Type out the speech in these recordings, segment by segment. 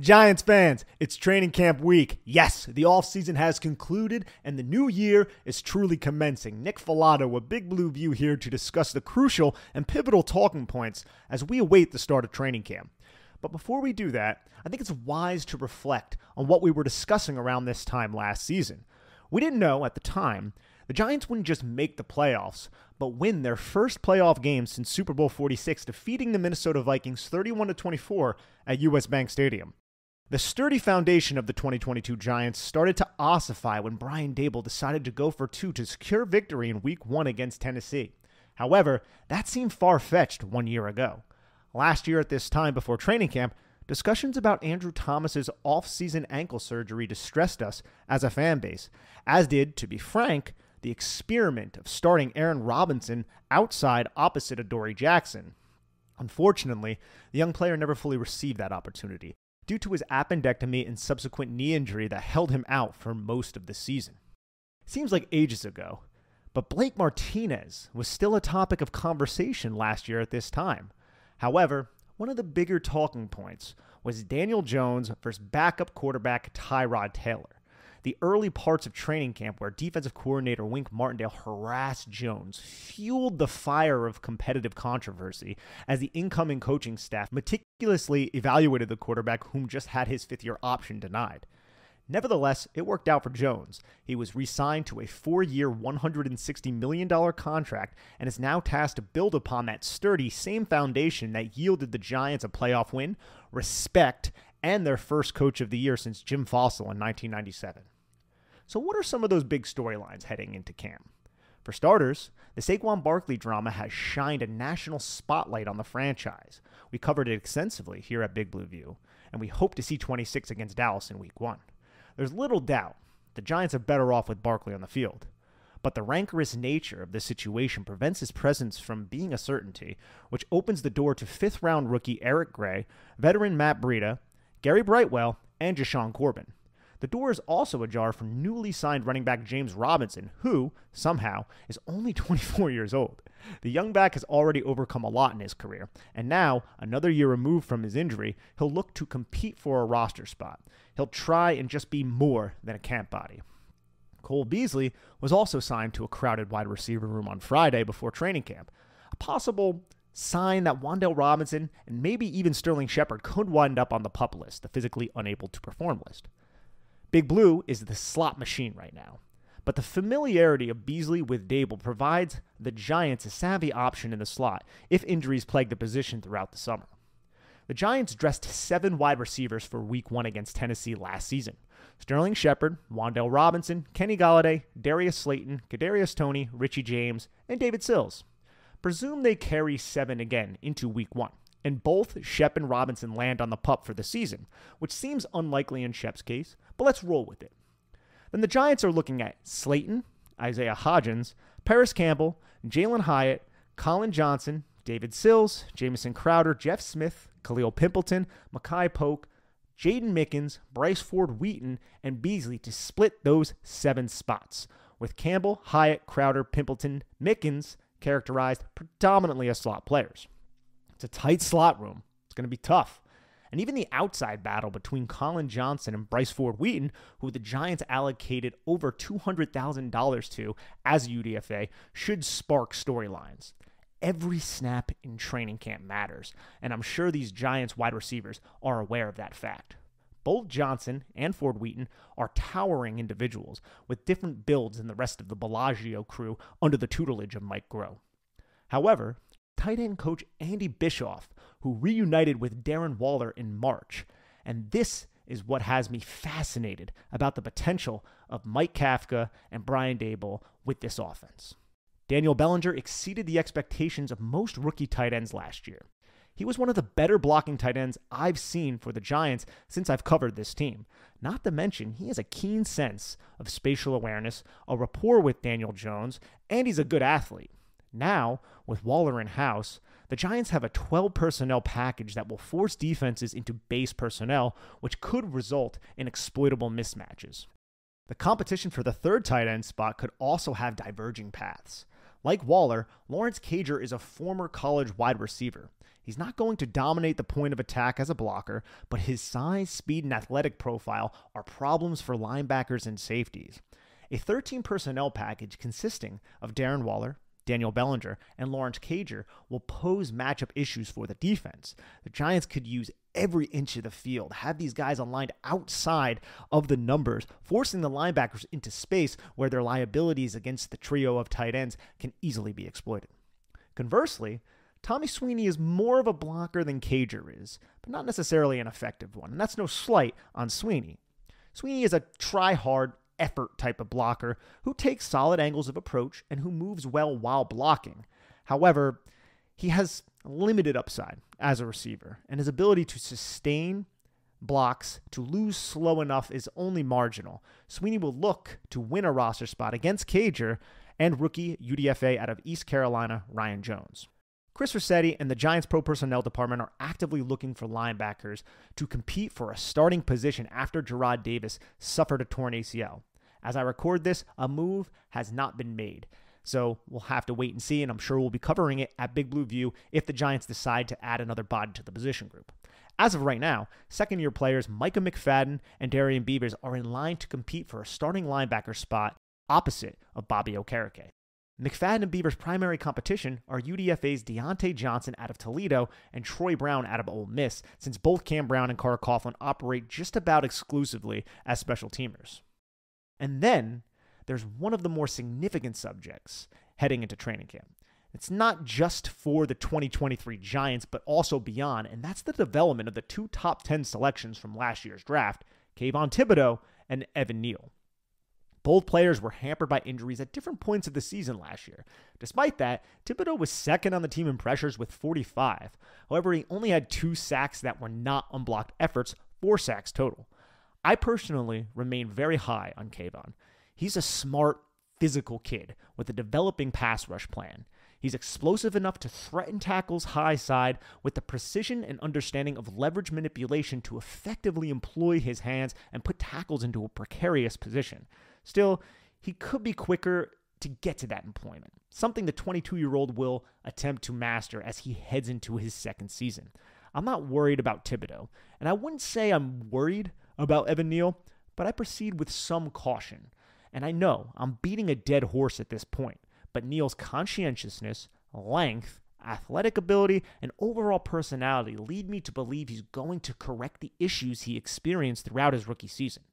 Giants fans, it's training camp week. Yes, the offseason has concluded and the new year is truly commencing. Nick Falato, a Big Blue View here to discuss the crucial and pivotal talking points as we await the start of training camp. But before we do that, I think it's wise to reflect on what we were discussing around this time last season. We didn't know at the time the Giants wouldn't just make the playoffs, but win their first playoff game since Super Bowl 46, defeating the Minnesota Vikings 31-24 at US Bank Stadium. The sturdy foundation of the 2022 Giants started to ossify when Brian Daboll decided to go for two to secure victory in Week 1 against Tennessee. However, that seemed far-fetched 1 year ago. Last year at this time before training camp, discussions about Andrew Thomas's off-season ankle surgery distressed us as a fan base, as did, to be frank, the experiment of starting Aaron Robinson outside opposite Adoree Jackson. Unfortunately, the young player never fully received that opportunity, due to his appendectomy and subsequent knee injury that held him out for most of the season. Seems like ages ago, but Blake Martinez was still a topic of conversation last year at this time. However, one of the bigger talking points was Daniel Jones versus backup quarterback Tyrod Taylor. The early parts of training camp where defensive coordinator Wink Martindale harassed Jones fueled the fire of competitive controversy as the incoming coaching staff meticulously evaluated the quarterback whom just had his fifth-year option denied. Nevertheless, it worked out for Jones. He was re-signed to a 4-year, $160 million contract and is now tasked to build upon that sturdy same foundation that yielded the Giants a playoff win, respect, and their first coach of the year since Jim Fassel in 1997. So what are some of those big storylines heading into camp? For starters, the Saquon Barkley drama has shined a national spotlight on the franchise. We covered it extensively here at Big Blue View, and we hope to see 26 against Dallas in Week 1. There's little doubt the Giants are better off with Barkley on the field, but the rancorous nature of this situation prevents his presence from being a certainty, which opens the door to fifth-round rookie Eric Gray, veteran Matt Breida, Gary Brightwell, and Jashaun Corbin. The door is also ajar for newly signed running back James Robinson, who, somehow, is only 24 years old. The young back has already overcome a lot in his career, and now, another year removed from his injury, he'll look to compete for a roster spot. He'll try and just be more than a camp body. Cole Beasley was also signed to a crowded wide receiver room on Friday before training camp. A possible sign that Wan'Dale Robinson and maybe even Sterling Shepard could wind up on the PUP list, the physically unable to perform list. Big Blue is the slot machine right now, but the familiarity of Beasley with Daboll provides the Giants a savvy option in the slot if injuries plague the position throughout the summer. The Giants dressed 7 wide receivers for Week 1 against Tennessee last season. Sterling Shepard, Wan'Dale Robinson, Kenny Golladay, Darius Slayton, Kadarius Toney, Richie James, and David Sills. Presume they carry 7 again into Week 1, and both Shep and Robinson land on the PUP for the season, which seems unlikely in Shep's case, but let's roll with it. Then the Giants are looking at Slayton, Isaiah Hodgins, Paris Campbell, Jalen Hyatt, Colin Johnson, David Sills, Jamison Crowder, Jeff Smith, Khalil Pimpleton, Mekhi Polk, Jaden Mickens, Bryce Ford Wheaton, and Beasley to split those 7 spots, with Campbell, Hyatt, Crowder, Pimpleton, Mickens characterized predominantly as slot players. It's a tight slot room. It's going to be tough. And even the outside battle between Colin Johnson and Bryce Ford Wheaton, who the Giants allocated over $200,000 to as UDFA, should spark storylines. Every snap in training camp matters, and I'm sure these Giants wide receivers are aware of that fact. Both Johnson and Ford Wheaton are towering individuals with different builds than the rest of the Bellagio crew under the tutelage of Mike Groh. However, tight end coach Andy Bischoff, who reunited with Darren Waller in March, and this is what has me fascinated about the potential of Mike Kafka and Brian Daboll with this offense. Daniel Bellinger exceeded the expectations of most rookie tight ends last year. He was one of the better blocking tight ends I've seen for the Giants since I've covered this team. Not to mention, he has a keen sense of spatial awareness, a rapport with Daniel Jones, and he's a good athlete. Now, with Waller in-house, the Giants have a 12 personnel package that will force defenses into base personnel, which could result in exploitable mismatches. The competition for the third tight end spot could also have diverging paths. Like Waller, Lawrence Cager is a former college wide receiver. He's not going to dominate the point of attack as a blocker, but his size, speed, and athletic profile are problems for linebackers and safeties. A 13 personnel package consisting of Darren Waller, Daniel Bellinger, and Lawrence Cager will pose matchup issues for the defense. The Giants could use every inch of the field, have these guys aligned outside of the numbers, forcing the linebackers into space where their liabilities against the trio of tight ends can easily be exploited. Conversely, Tommy Sweeney is more of a blocker than Cager is, but not necessarily an effective one, and that's no slight on Sweeney. Sweeney is a try-hard, effort type of blocker who takes solid angles of approach and who moves well while blocking. However, he has limited upside as a receiver, and his ability to sustain blocks to lose slow enough is only marginal. Sweeney will look to win a roster spot against Cager and rookie UDFA out of East Carolina, Ryan Jones. Chris Rossetti and the Giants Pro Personnel Department are actively looking for linebackers to compete for a starting position after Jarrad Davis suffered a torn ACL. As I record this, a move has not been made, so we'll have to wait and see, and I'm sure we'll be covering it at Big Blue View if the Giants decide to add another body to the position group. As of right now, second-year players Micah McFadden and Darian Beavers are in line to compete for a starting linebacker spot opposite of Bobby Okereke. McFadden and Beavers' primary competition are UDFA's Deontay Johnson out of Toledo and Troy Brown out of Ole Miss, since both Cam Brown and Carter Coughlin operate just about exclusively as special teamers. And then there's one of the more significant subjects heading into training camp. It's not just for the 2023 Giants, but also beyond, and that's the development of the two top 10 selections from last year's draft, Kayvon Thibodeaux and Evan Neal. Both players were hampered by injuries at different points of the season last year. Despite that, Thibodeaux was second on the team in pressures with 45. However, he only had 2 sacks that were not unblocked efforts, 4 sacks total. I personally remain very high on Kayvon. He's a smart, physical kid with a developing pass rush plan. He's explosive enough to threaten tackles high side with the precision and understanding of leverage manipulation to effectively employ his hands and put tackles into a precarious position. Still, he could be quicker to get to that employment, something the 22-year-old will attempt to master as he heads into his second season. I'm not worried about Thibodeaux, and I wouldn't say I'm worried about Evan Neal, but I proceed with some caution. And I know I'm beating a dead horse at this point, but Neal's conscientiousness, length, athletic ability, and overall personality lead me to believe he's going to correct the issues he experienced throughout his rookie season.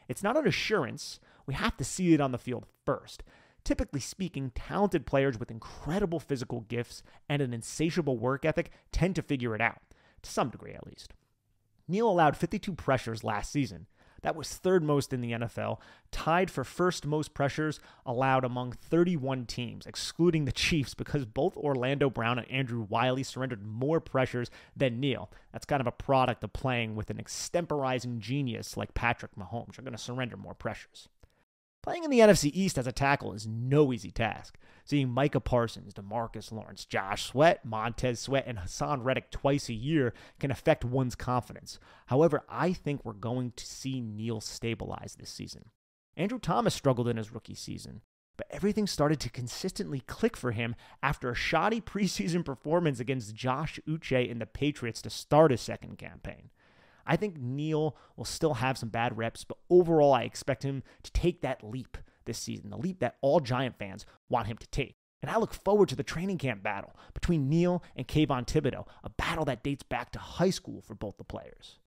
It's not an assurance. We have to see it on the field first. Typically speaking, talented players with incredible physical gifts and an insatiable work ethic tend to figure it out, to some degree at least. Neal allowed 52 pressures last season. That was third most in the NFL, tied for first most pressures allowed among 31 teams, excluding the Chiefs, because both Orlando Brown and Andrew Wiley surrendered more pressures than Neal. That's kind of a product of playing with an extemporizing genius like Patrick Mahomes. You're going to surrender more pressures. Playing in the NFC East as a tackle is no easy task. Seeing Micah Parsons, DeMarcus Lawrence, Josh Sweat, Montez Sweat, and Hassan Reddick twice a year can affect one's confidence. However, I think we're going to see Neal stabilize this season. Andrew Thomas struggled in his rookie season, but everything started to consistently click for him after a shoddy preseason performance against Josh Uche and the Patriots to start his second campaign. I think Neal will still have some bad reps, but overall I expect him to take that leap this season, the leap that all Giant fans want him to take. And I look forward to the training camp battle between Neal and Kayvon Thibodeaux, a battle that dates back to high school for both the players.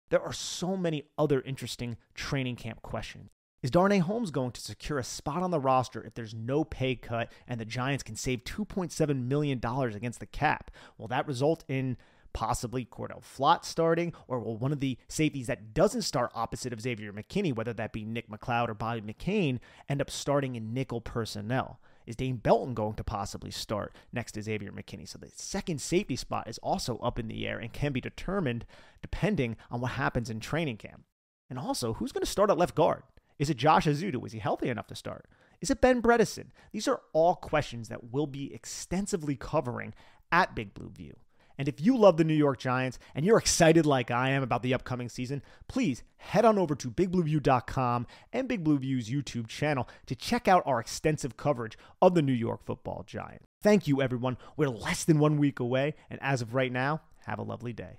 There are so many other interesting training camp questions. Is Darnay Holmes going to secure a spot on the roster if there's no pay cut and the Giants can save $2.7 million against the cap? Will that result in possibly Cordell Flott starting, or will one of the safeties that doesn't start opposite of Xavier McKinney, whether that be Nick McLeod or Bobby McCain, end up starting in nickel personnel? Is Dane Belton going to possibly start next to Xavier McKinney? So the second safety spot is also up in the air and can be determined depending on what happens in training camp. And also, who's going to start at left guard? Is it Josh Azudu? Is he healthy enough to start? Is it Ben Bredesen? These are all questions that we'll be extensively covering at Big Blue View. And if you love the New York Giants and you're excited like I am about the upcoming season, please head on over to bigblueview.com and Big Blue View's YouTube channel to check out our extensive coverage of the New York Football Giants. Thank you, everyone. We're less than 1 week away, and as of right now, have a lovely day.